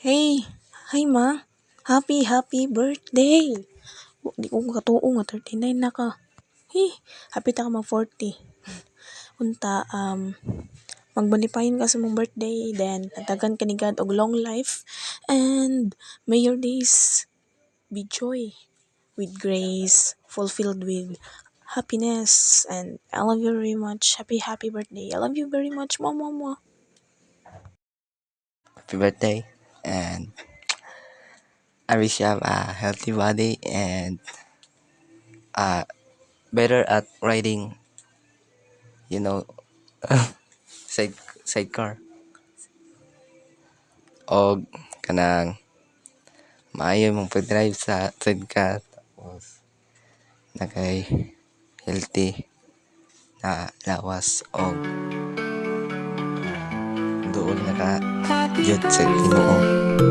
Hey, hi ma. Happy birthday. Di ko katuo nga 39 na ka. Hey, happy ta ka mag 40. Unta magbanipayon ka sa mong birthday, then natagan ka ni God og long life, and may your days be joy with grace, fulfilled with happiness, and I love you very much. Happy birthday. I love you very much, mama. Happy birthday, and I wish you have a healthy body and better at riding, you know, side sidecar o kanang maayo mong pag-drive sa sidecar tapos nakay healthy na lawas o doon jud sa Ginoo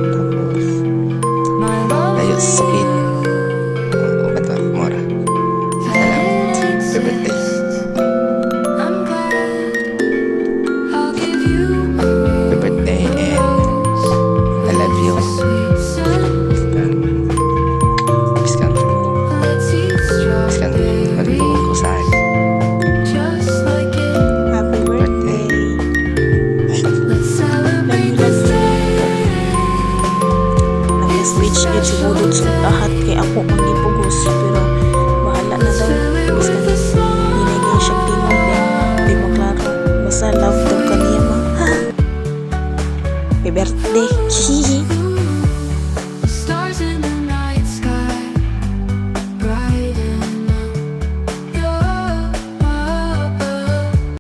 tapos layo sa sakit o bato mora. Salamat. Happy birthday. Happy birthday and I love you. Biskan marunong ko sa Happy birthday. Nag-switch yun siguro sa lahat kay ako ang gipugos, pero bahala na daw. Basta hinagay siyang tingog din. Di maklaro. Basta love daw kaniya ma. Happy birthday.